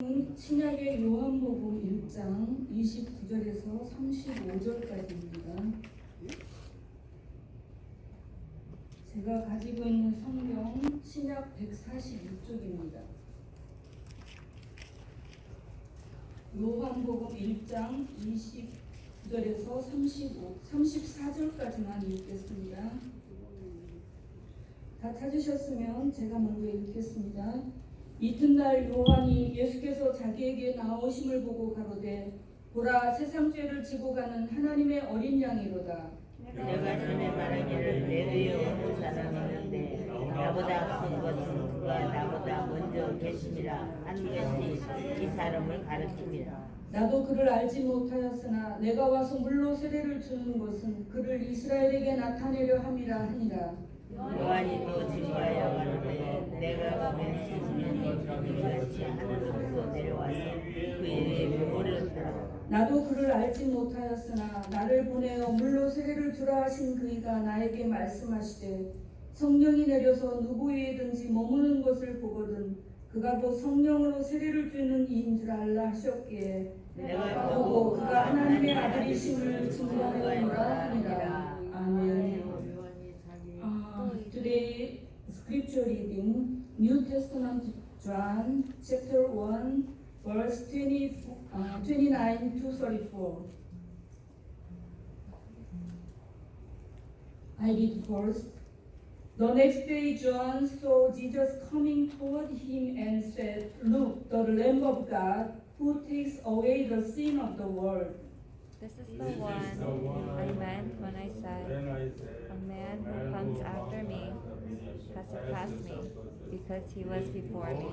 신약의 요한복음 1장 29절에서 35절까지입니다. 제가 가지고 있는 성경 신약 146쪽입니다. 요한복음 1장 29절에서 34절까지만 읽겠습니다. 다 찾으셨으면 제가 먼저 읽겠습니다. 이튿날 요한이 예수께서 자기에게 나오심을 보고 가로되 보라 세상 죄를 지고 가는 하나님의 어린 양이로다. 내가 전에 말하기를 내 뒤에 오는 사람이 있는데 나보다 앞선 것은 그가 나보다 먼저 계심이라 하는 것이 이 사람을 가르칩니다. 나도 그를 알지 못하였으나 내가 와서 물로 세례를 주는 것은 그를 이스라엘에게 나타내려 함이라 하니라. 요한이 또 증거하여 가로되 내가 보낸 시즌은 이같이 하늘로부터 내려와서 그에게 물으리라. 나도 그를 알지 못하였으나 나를 보내어 물로 세례를 주라 하신 그이가 나에게 말씀하시되 성령이 내려서 누구 위에든지 머무는 것을 보거든 그가 곧 성령으로 세례를 주는 이인 줄 알라 하셨기에 내가 보고 그가 하나님의 아들이심을 증거하였노라 하니라. 아멘. Today scripture reading New Testament John chapter 1 verse 29 to 34. I read first. The next day John saw Jesus coming toward him and said, "Look, the Lamb of God who takes away the sin of the world." This is the one I meant when I said, "A man who comes after me has surpassed me, because he was before me."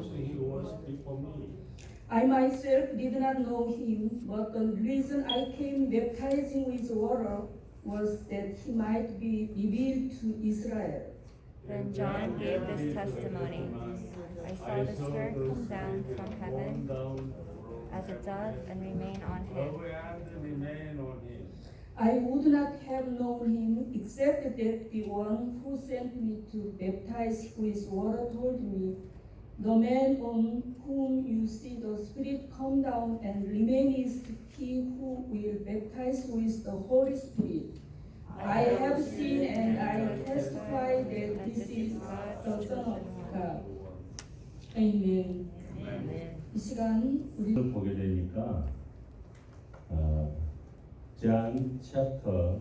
I myself did not know him, but the reason I came baptizing with water was that he might be revealed to Israel. Then John gave this testimony: "I saw the Spirit come down from heaven as a dove and remain on him." I would not have known him except that the one who sent me to baptize with water told me, "The man on whom you see the Spirit come down and remain is he who will baptize with the Holy Spirit." I have seen and I testify that this is the Son of God. Amen. 이 시간 우리 보게 되니까 John chapter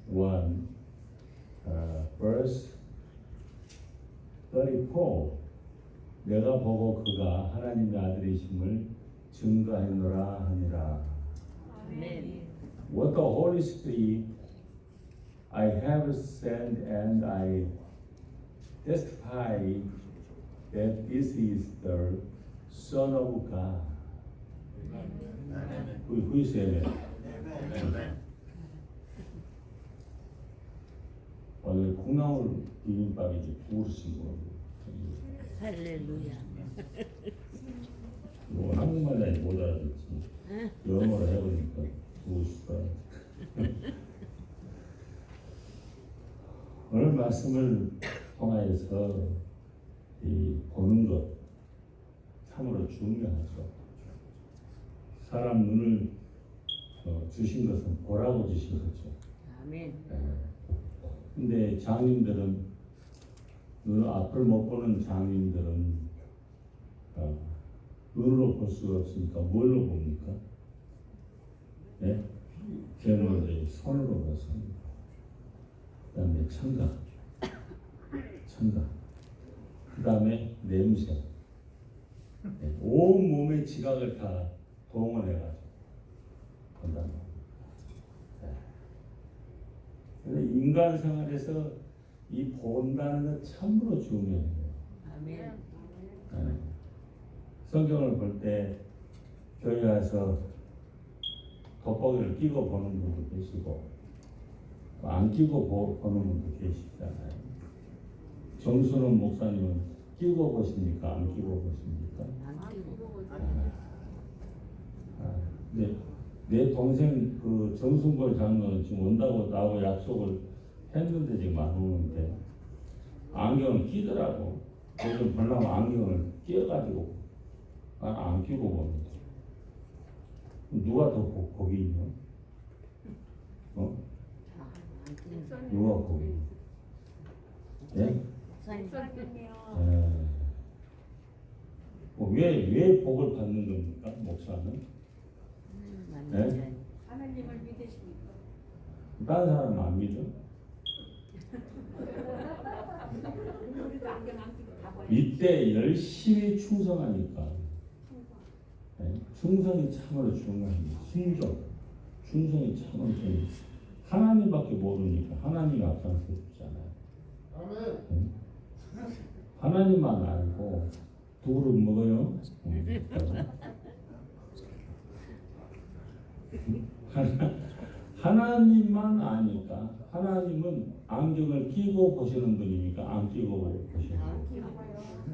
1 verse 34 내가 보고 그가 하나님의 아들이심을 증거하노라 하니라. What the Holy Spirit I have sent and I testify that this is the Son of God. Who is Amen? 오늘 콩나물 비빔밥이지 부으신 거. 할렐루야. 뭐 한국말 나이 못 알아듣지. 영어로 해보니까 부으시다. 오늘 말씀을 통하여서 이 보는 것 참으로 중요하죠. 사람 눈을 주신 것은 보라고 주신 거죠. 아멘. 근데 장님들은 눈 앞을 못 보는 장님들은 눈으로 볼 수가 없으니까 뭘로 봅니까? 네? 젊은이들 손으로 봐서. 그다음에 청각, 그다음에 냄새. 네, 온 몸의 지각을 다 동원해가지고 본다는 겁니다. 그래서 인간 생활에서 이 본다는 건 참으로 중요해요. 아멘. 네. 성경을 볼 때 교회 와서 돋보기를 끼고 보는 분도 계시고 안 끼고 보는 분도 계시잖아요. 정순원 목사님은 끼고 보십니까? 안 끼고 보십니까? 안 끼고. 네, 내 동생 그 정순걸 장로는 지금 온다고 나하고 약속을 했는데 지금 안 오는데 안경을 끼더라고. 요즘 보려면 안경을 끼어가지고 안 끼고 봅니다. 누가 더 복이 있냐? 누가 복이 있냐? 예? 왜 복을 받는 겁니까, 목사는? 네? 하나님을 믿으십니까? 다른 사람 안 믿어? 우리도 안경 안 끼고 다 버려. 이때 열심히 충성하니까. 네? 충성이 참으로 중요합니다. 충성이 참으로 중요해요. 하나님밖에 모르니까 하나님이 앞장서주잖아요. 네? 하나님만 알고 두 그릇 먹어요. 하나님만 아니까. 하나님은 안경을 끼고 보시는 분이니까 안 끼고 보시는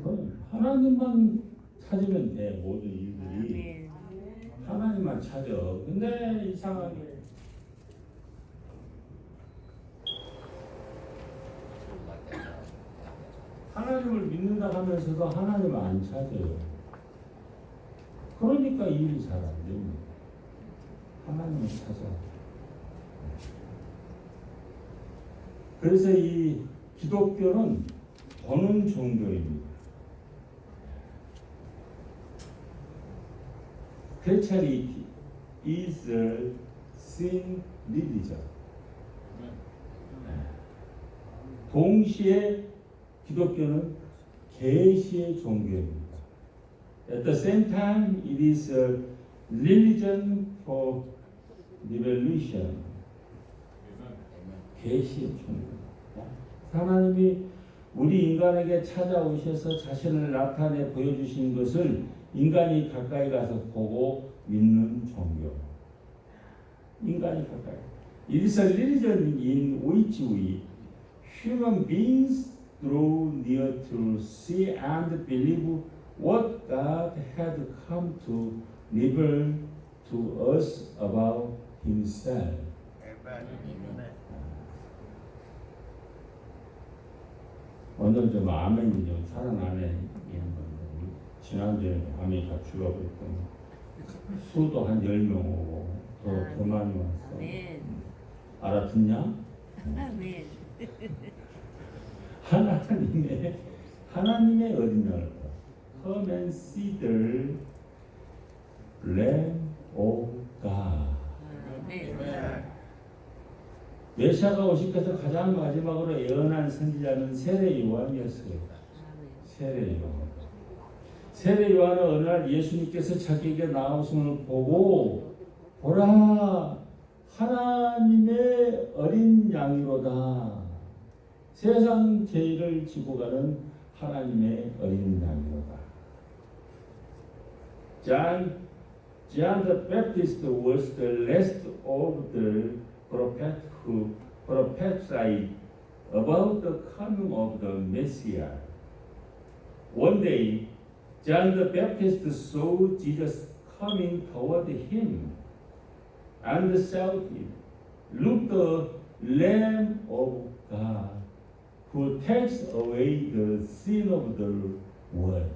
분. 하나님만 찾으면 돼. 모든 일들이 하나님만 찾아. 근데 이상하게 하나님을 믿는다 하면서도 하나님을 안 찾아요. 그러니까 일이 잘 안 됩니다. 하나님을 찾아. 그래서 이 기독교는 보는 종교입니다. Christianity is a seeing religion. 동시에 기독교는 계시의 종교입니다. At the same time, it is a religion for revelation. 계시의 종교. 하나님이 우리 인간에게 찾아오셔서 자신을 나타내 보여주신 것을 인간이 가까이 가서 보고 믿는 종교. 인간이 가까이. It is a religion in which we human beings draw near to see and believe what God had come to reveal to us about Himself. 오늘 좀 아멘이 좀 살아나네. 지난주에 아멘이 다 죽어버렸더니 수도 한 10명 오고 더 많이 왔어. 알아듣냐? 아멘. 하나님의 어린 양. Come and see the Lamb of God. 메시아가 오시께서 가장 마지막으로 예언한 선지자는 세례 요한이었어요. 세례 요한. 세례 요한은 어느 날 예수님께서 자기에게 나오심을 보고 보라 하나님의 어린 양이로다. 세상 죄를 지고 가는 하나님의 어린 양이로다. John the Baptist was the last of the prophets who prophesied about the coming of the Messiah. One day, John the Baptist saw Jesus coming toward him and shouted, "Look, the Lamb of God, who takes away the sin of the world."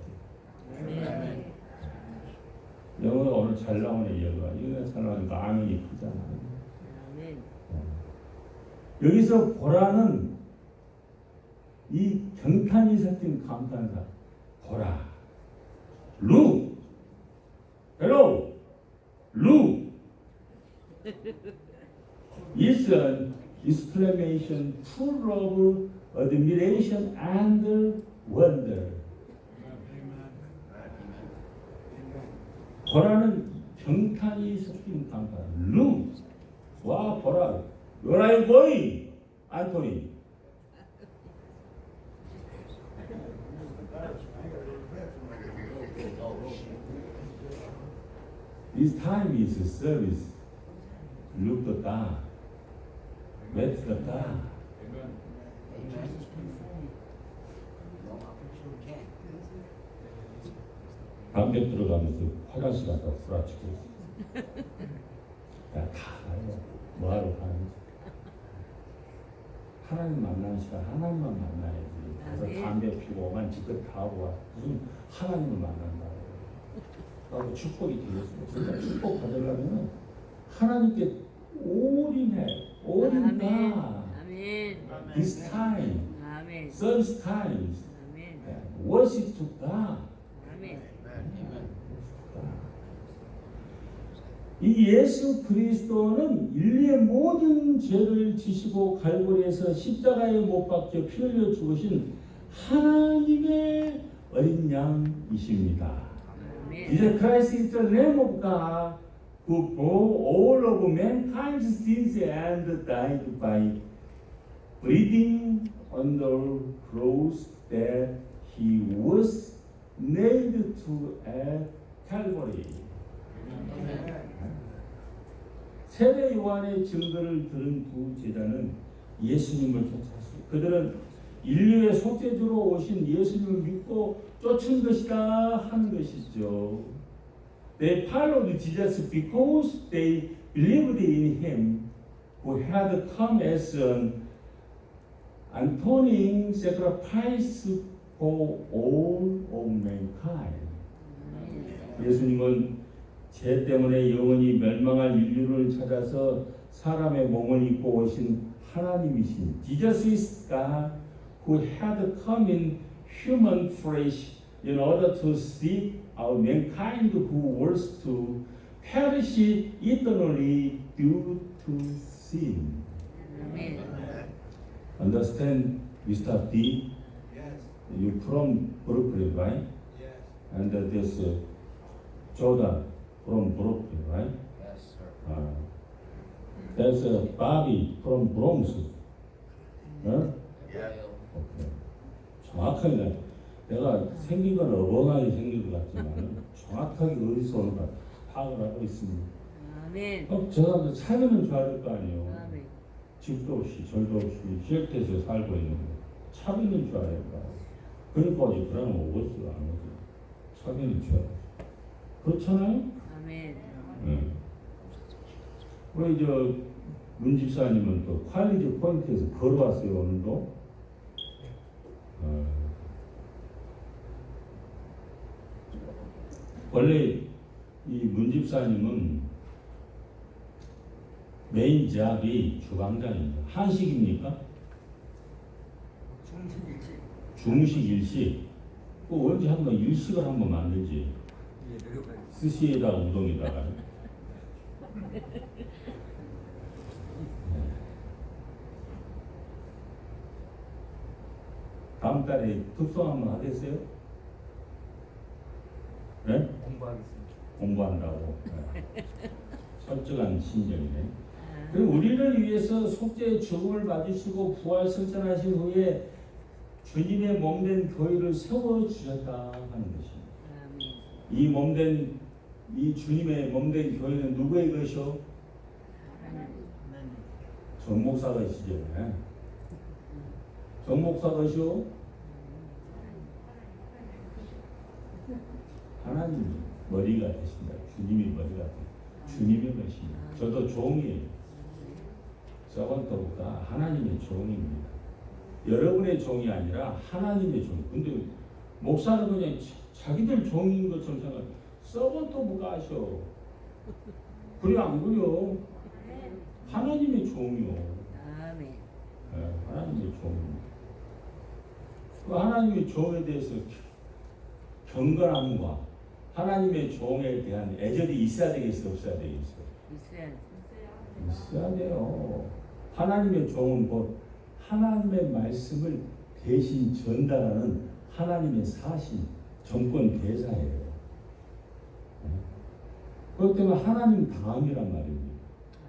영어가 오늘 잘 나오네, 영어가. 이거 잘 나오니까 아멘이 크잖아. 여기서 보라는 이 경탄이 섞인 감탄사. 보라. Look. Hello. Look. It's an exclamation full of admiration and wonder. 보라는 경탄이 섞인 감탄. Look. 와, 보라. Where are you going, Anthony? This time is a service. Look the God. Where's the God? 담배 들어가면서 화장실 갔다 후라치고 있어. 야, 다 알아. 뭐하러 가는지. 하나님 만나는 시간 하나님만 만나야지. 그래서 담배 피고 오만 지껏 다 하고 와. 무슨 하나님을 만난다고. 축복이 되겠습니다. 진짜 축복 받으려면 하나님께 올인해. 올인 다. 아멘. This time, 아멘. some times, 아멘. worship to God. 아멘. 이 예수 그리스도는 인류의 모든 죄를 지시고 갈보리에서 십자가에 못 박혀 피 흘려 죽으신 하나님의 어린 양이십니다. Jesus Christ is the Lamb of God who bore all of mankind's sins and died by bleeding on the cross that he was nailed to at Calvary. 세례 요한의 증거를 들은 두 제자는 예수님을 쫓았어요. 그들은 인류의 속죄주로 오신 예수님을 믿고 쫓은 것이다 하는 것이죠. They followed Jesus because they believed in him who had come as an atoning sacrifice for all of mankind. 예수님은 죄 때문에 영원히 멸망할 인류를 찾아서 사람의 몸을 입고 오신 하나님이신 Jesus is God who had come in human flesh in order to seek out mankind who was to perish eternally due to sin. 아멘. Understand, Mr. D? Yes. You from Brooklyn, right? Yes. And this Jordan from Brooklyn, right? Yes, sir. There's Bobby from Bronx. Huh? Yeah. 오케이. 정확하게 내가 생긴 건 어벙하게 생긴 것 같지만 정확하게 어디서 오는가 파악을 하고 있습니다. 아멘. 저 사람들 살기는 줄 알 거 아니에요. 아멘. 집도 없이 절도 없이 쉘터에서 살고 있는데 차비는 줄 알까. 그러니까 어디 그러면 오고있어가 안 오지. 차비는 줄 알아. 그렇잖아요? 아멘. 네. 우리 저 문집사님은 또 퀄리티 포인트에서 걸어왔어요 오늘도. 원래 이 문집사님은 메인 잡이 주방장입니다. 한식입니까? 중식 일식. 그 언제 한번 일식을 한번 만들지. 스시에다가 우동에다가. 다음 달에 특송 한번 하겠어요? 네? 공부한다고. 네. 철저한 심정이네. 그리고 우리를 위해서 속죄의 죽음을 맞으시고 부활 승천하신 후에 주님의 몸된 교회를 세워 주셨다 하는 것입니다. 아멘. 이 몸된 이 주님의 몸된 교회는 누구의 것이요? 정 목사 것이죠. 네. 정 목사 것이요? 하나님이 머리가 되신다. 주님이 머리가 된다. 주님의 것입니다. 저도 종이에요. 서번터보다 하나님의 종입니다. 여러분의 종이 아니라 하나님의 종. 근데 목사는 그냥 자기들 종인 것처럼 생각해. 서번터 뭐가 하셔. 그래 안 그래요? 하나님의 종이요. 아멘. 네, 하나님의 종입니다. 그 하나님의 종에 대해서 경건함과 하나님의 종에 대한 애절이 있어야 되겠어, 없어야 되겠어? 있어야 돼요. 하나님의 종은 곧 하나님의 말씀을 대신 전달하는 하나님의 사신, 정권 대사예요. 그렇기 때문에 하나님 다음이란 말입니다.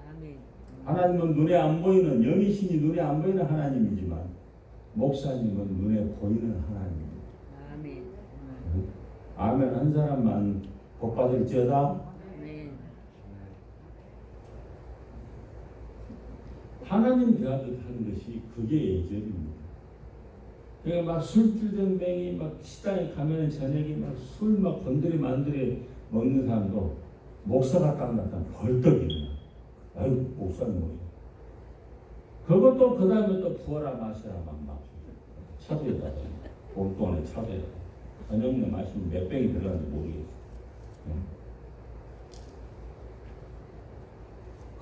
아멘. 하나님은 눈에 안 보이는, 영이신이 눈에 안 보이는 하나님이지만 목사님은 눈에 보이는 하나님입니다. 아멘. 아멘 한 사람만 복 받을지어다. 아멘. 하나님 대하듯 하는 것이 그게 예절입니다. 그러니까 막 술주정뱅이 막 식당에 가면 저녁에 막 술 막 건드리 만드리 먹는 사람도 목사가 딱 나타나 벌떡 일어나. 아유 목사님 뭐야. 그것도 그 다음에 또 부어라 마시라 막 차도에다가 봄 동안에 차도에다가 저녁에 마시면 몇 병이 들어가는지 모르겠어.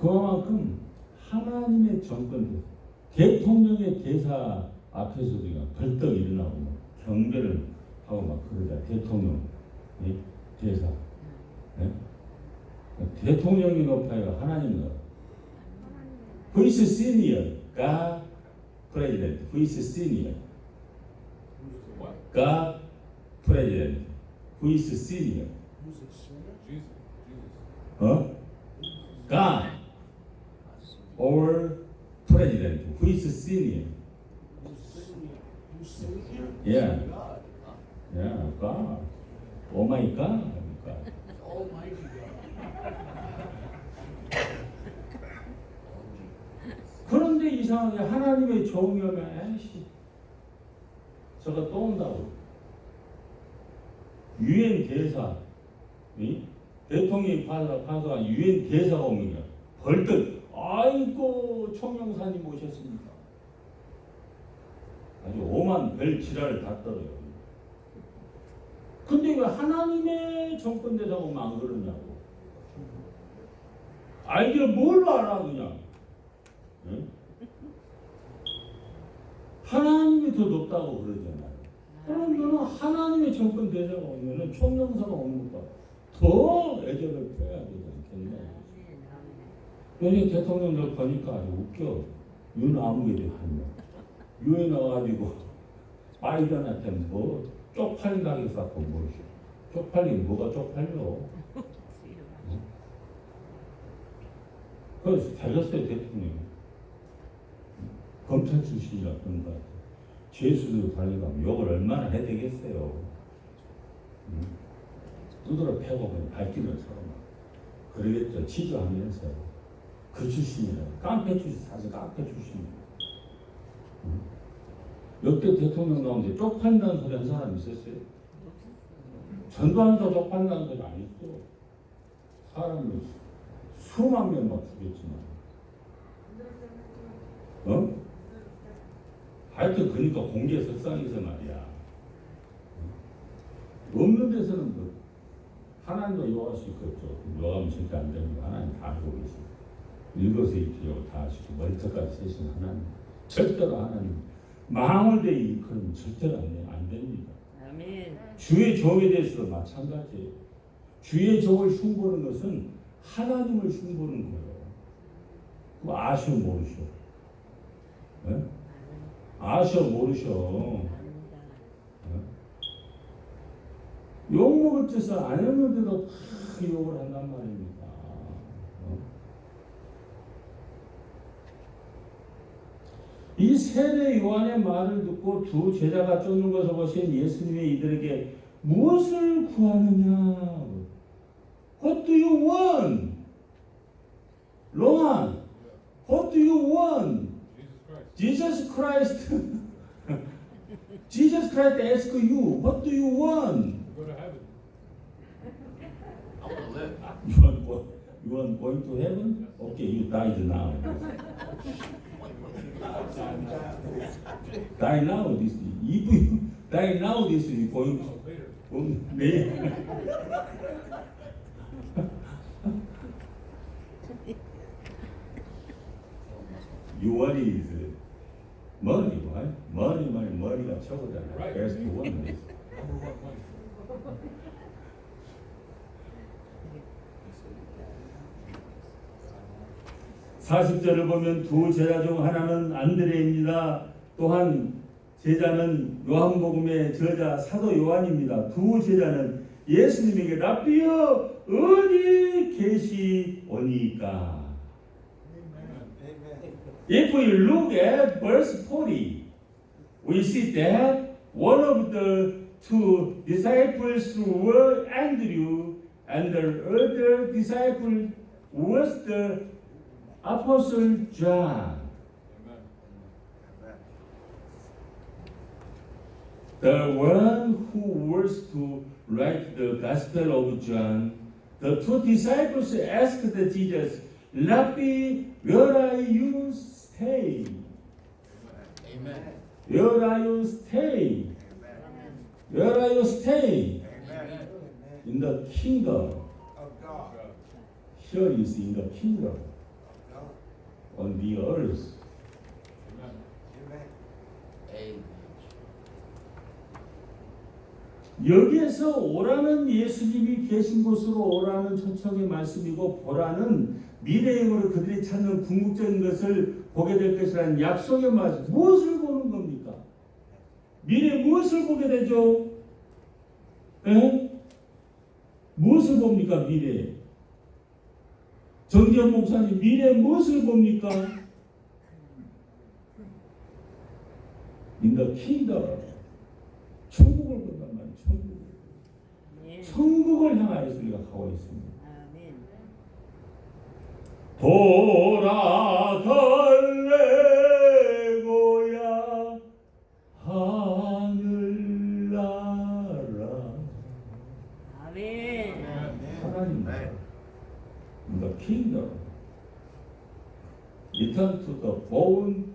그만큼 하나님의 정권, 대통령의 대사 앞에서도 그냥 벌떡 일어나고 막 경배를 하고 막 그러자. 대통령, 예? 대사. 예? 대통령이 높아요? 하나님 높아요? Who is senior? God, president. Who is senior? God, president. Who is senior? God, or president. Who is senior? Yeah. Yeah, God. Oh my God. God. 그런데 이상하게 하나님의 종이면 에이씨 저거 또 온다고. 유엔 대사, 대통령이 파송한 유엔 대사가 오는 거야. 벌떡 아이고 총영사님 오셨습니다. 아주 오만 별 지랄을 다 떨어요. 근데 왜 하나님의 정권 대사가 오면 안 그러냐고. 알기를 뭘로 알아 그냥. 응? 하나님이 더 높다고 그러잖아요. 그러면 하나님의 정권 대사가 오면은 총영사가 오는 것보다 더 애정을 표해야 되지 않겠나. 요즘 대통령들 보니까 아주 웃겨. 윤 아무개도 한 명. 유에 나와가지고 바이든한테 뭐 쪽팔린 가게 쌓고 뭐 쪽팔린 뭐가 쪽팔려. 그래서 달렸어요 대통령이. 검찰 출신이라 그런 것 같아요. 죄수들 달려가면 욕을 얼마나 해야 되겠어요. 두드러 패고 그냥 발길을 서로 막 그러겠죠. 치주하면서 그 출신이라 깡패 출신 사실 깡패 출신이에요. 역대 대통령 나오는데 쪽팔린다는 소리 한 사람 있었어요? 전두환도 쪽팔린다는 소리 안 했어. 사람을 수만 명 막 죽였지만. 하여튼 그러니까 공개 석상에서 말이야. 없는 데서는 뭐 하나님도 요할 수 있겠죠. 요하면 절대 안 되는 거 하나님 다 알고 계시고 일거수일투족을 다 하시고 머리끝까지 세신 하나님 절대로 하나님 망을 대이 그러면 절대로 안 됩니다. 아멘. 주의 종에 대해서도 마찬가지예요. 주의 종을 흉보는 것은 하나님을 흉보는 거예요. 그거 아셔 모르셔? 네? 아셔 모르셔? 욕먹을 짓을 안 했는데도 다 욕을 한단 말입니다. 이 세례 요한의 말을 듣고 두 제자가 쫓는 것을 보신 예수님이 이들에게 무엇을 구하느냐? What do you want? 로한, what do you want? Jesus Christ. Jesus Christ ask you, what do you want? Go to heaven. I want to live. You want going to heaven? Okay, you died now. Die now. This if you die now, this is going Later. You worry is money, right? 머리가 최고잖아요. Right. Best one is. Number one money. 40절을 보면 두 제자 중 하나는 안드레입니다. 또한 제자는 요한복음의 저자 사도 요한입니다. 두 제자는 예수님에게 라비여 어디 계시오니까. If we look at verse 40, we see that one of the two disciples were Andrew, and the other disciple was the Apostle John. The one who was to write the Gospel of John. The two disciples asked Jesus, Rabbi, where are you staying? Amen. Where are you staying? Where are you staying? Amen. In the kingdom. Of God. Here is in the kingdom. on the earth. Amen. 여기에서 오라는 예수님이 계신 곳으로 오라는 초청의 말씀이고 보라는 미래형으로 그들이 찾는 궁극적인 것을 보게 될 것이라는 약속의 말씀. 무엇을 보는 겁니까? 미래 무엇을 보게 되죠? 에? 무엇을 봅니까? 미래. 정재현 목사님 미래 무엇을 봅니까? In the kingdom. 천국을 본단 말이에요. 천국. 예. 천국을 향하여서 우리가 가고 있습니다. 아멘. 돌아갈래고야 하늘나라. 아멘. 하나님 나라. In the kingdom. Return to the born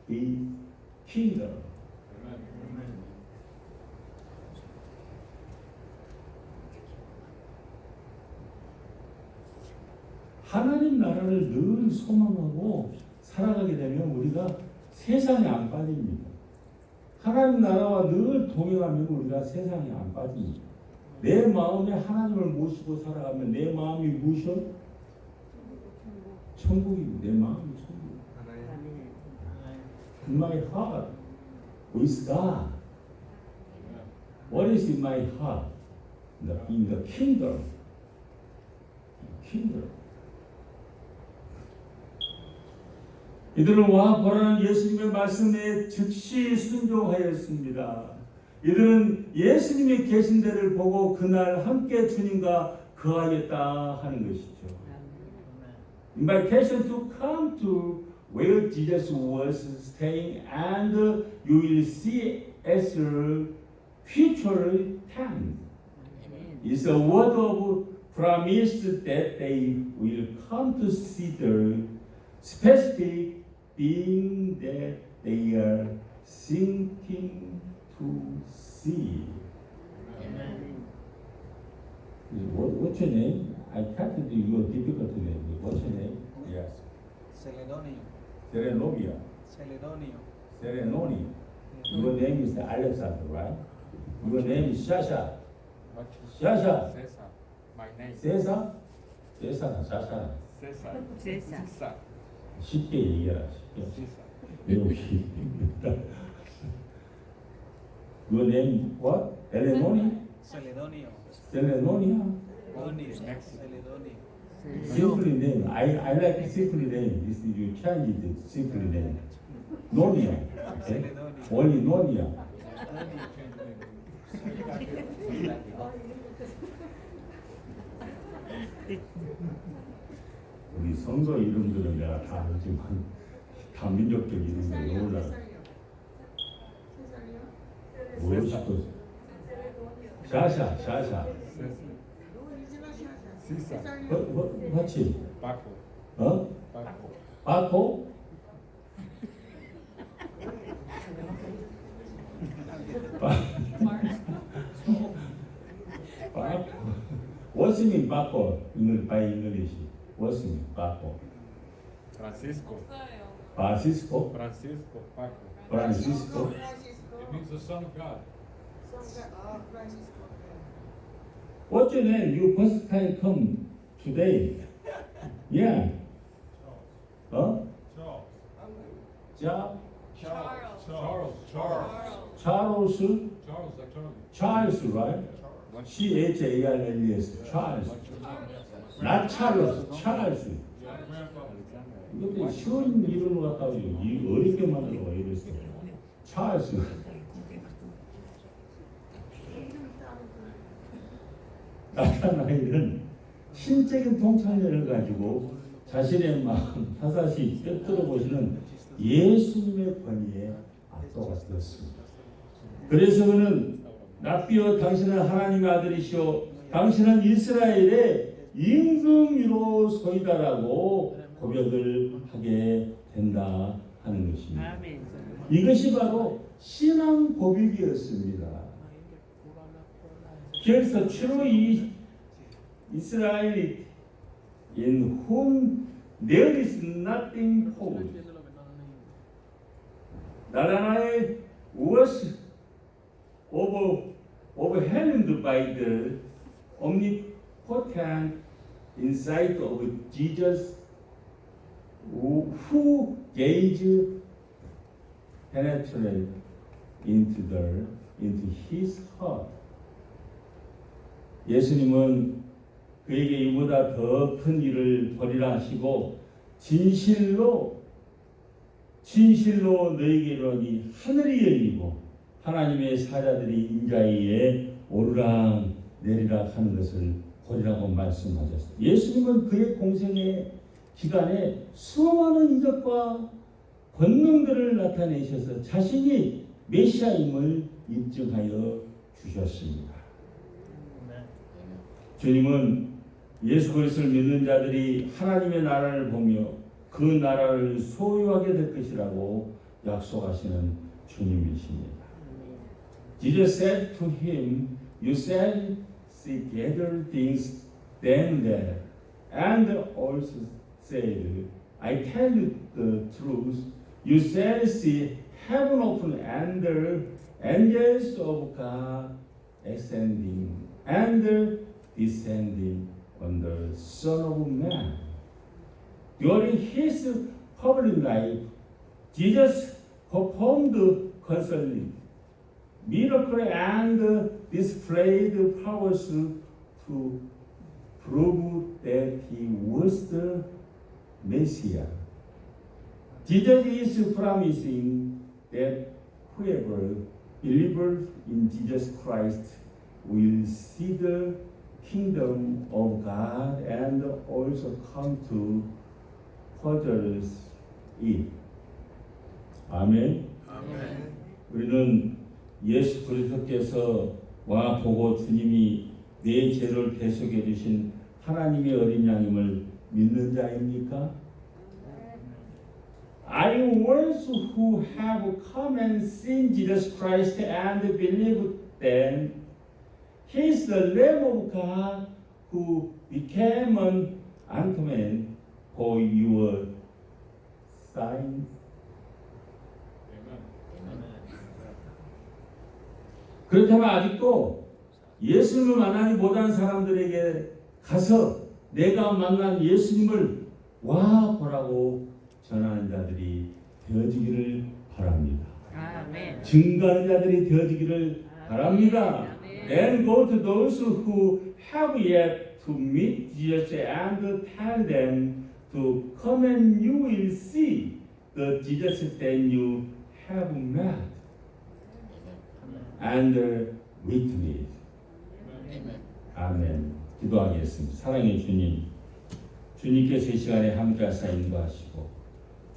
in kingdom. 하나님 나라를 늘 소망하고 살아가게 되면 우리가 세상에 안 빠집니다. 하나님 나라와 늘 동행하면 우리가 세상에 안 빠집니다. 내 마음에 하나님을 모시고 살아가면 내 마음이 무엇이요? 천국이고 내 마음이 천국. 아멘. In my heart with God. What is in my heart? In the kingdom. Kingdom. 이들은 와 보라는 예수님의 말씀에 즉시 순종하였습니다. 이들은 예수님이 계신 데를 보고 그날 함께 주님과 거하겠다 하는 것이죠. Invitation to come to where Jesus was staying, and you will see as a future tense. It's a word of promise that they will come to see the specific being that they are seeking to see. 아멘. What's your name? I can't do your difficult name. What's your name? Yes. Celedonio. Serenovia. Celedonio. Serenoni. Your name is Alexander, right? Your name is Shasha. Shasha. Cesar. My name. Cesar? Cesar, Shasha. Cesar. Cesar. Cesar. 쉽게 얘기해라. 쉽게. Cesar. 매우 쉽습니다. Your name what? Serenoni? Celedonio. Selenonia? Donio. Celedonio. Simply name. I like simply name. This you change it simply name. Nonia. Okay? Celedonio. Only Nonia. 우리 성도 이름들은 내가 다 알지만 다 민족적 이름을 올라. 무엇이고? 샤샤, 샤샤. Cesar. 맞지? Paco. 어? Paco. 바코? 바코. What's mean 바코? By English. What's mean 바코? Francisco. Francisco? Francisco. Paco. Francisco? It means the son of God. What's your name? You first time come today. Yeah. Huh? Ja? Charles. Charles. Charles. Charles? Charles. Like Charlie. Charles, right? C-H-A-R-L-E-S. Charles. Not Charles. Charles. Yeah, grandfather. 이것도 쉬운 이름을 갖다가 어렵게 만들어 이랬어. 찰스. 나타나이는 신적인 통찰력을 가지고 자신의 마음 사사시 꿰뚫어 보시는 예수님의 권위에 압도가 되었습니다. 그래서 그는 랍비여 당신은 하나님의 아들이시오 당신은 이스라엘의 임금이로 소이다라고 고백을 하게 된다 하는 것입니다. 아멘. 이것이 바로 신앙 고백이었습니다. Here's the true Israelite in whom There is nothing false. 나라나의 was overwhelmed by the omnipotent insight of Jesus, who gazed penetrate into his heart. 예수님은 그에게 이보다 더 큰 일을 벌이라 하시고 진실로 너에게 이르노니 하늘이 열리고 하나님의 사자들이 인자위에 오르락 내리락 하는 것을 보리라고 말씀하셨어요. 예수님은 그의 공생의 기간에 수많은 이적과 권능들을 나타내셔서 자신이 메시아임을 입증하여 주셨습니다. 주님은 예수 그리스도를 믿는 자들이 하나님의 나라를 보며 그 나라를 소유하게 될 것이라고 약속하시는 주님이십니다. Jesus said to him, "You shall see greater things than that." And also said, "I tell you the truth, you shall see heaven open and the angels of God ascending and descending on the Son of Man." During his public life, Jesus performed constantly miracles and displayed powers to prove that he was the Messiah. Jesus is promising that whoever believes in Jesus Christ will see the kingdom of God and also come to possess it. 아멘. 아멘. 우리는 예수 그리스도께서 와 보고 주님이 내 죄를 대속해 주신 하나님의 어린 양임을 믿는 자입니까? Are you ones who have come and seen Jesus Christ and believe that He is the Lamb of God who became an atonement for your sins? 그렇다면 아직도 예수님을 만나지 못한 사람들에게 가서 내가 만난 예수님을 와 보라고 전하는 자들이 되어지기를 바랍니다. 아멘. 증거하는 자들이 되어지기를 바랍니다. 아멘. Then go to those who have yet to meet Jesus and tell them to come and you will see the Jesus that you have met and witness. Amen. 아멘. 기도하겠습니다. 사랑의 주님, 주님께서 이 시간에 함께 하사 인도하시고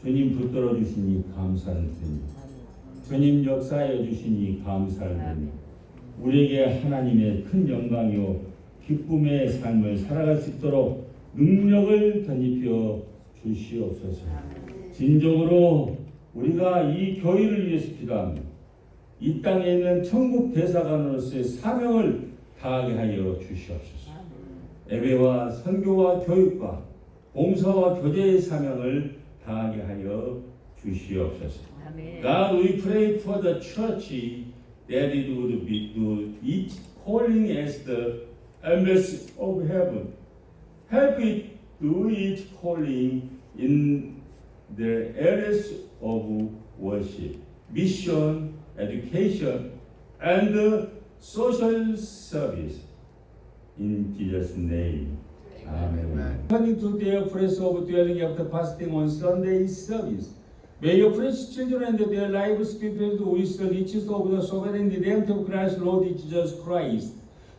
주님 붙들어 주시니 감사를 드립니다. 주님 역사해 주시니 감사를 드립니다. 우리에게 하나님의 큰 영광이요 기쁨의 삶을 살아갈 수 있도록 능력을 덧입혀 주시옵소서. 진정으로 우리가 이 교회를 위해서 기도합니다. 이 땅에 있는 천국 대사관으로서의 사명을 다하게 하여 주시옵소서. 예배와 선교와 교육과 봉사와 교제의 사명을 다하게 하여 주시옵소서. 아멘. God, we pray for the church that it would be do each calling as the embassy of heaven. Help it do each calling in the areas of worship, mission, education, and social service. In Jesus' name. Amen. Turning to their place of dwelling after fasting on Sunday service. May your precious children and their lives be filled with the riches of the sovereign redemption of Christ, Lord Jesus Christ.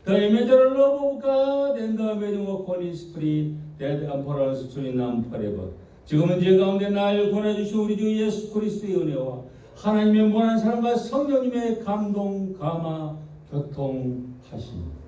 The immeasurable love of God and the amazing work of Holy Spirit that emperors truly now forever. 지금은 제 가운데 날 권해주신 우리 주 예수 그리스도의 은혜와 하나님의 무한한 사랑과 성령님의 감동, 감화, 교통하심.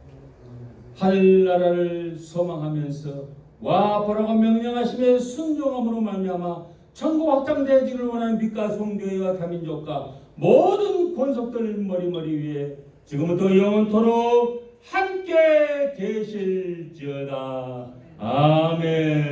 하늘나라를 소망하면서 와 보라고 명령하심에 순종함으로 말미암아 천국 확장되기를 원하는 빛과 성교회와 다민족과 모든 권속들 머리 위에 지금부터 영원토록 함께 계실지어다. 아멘.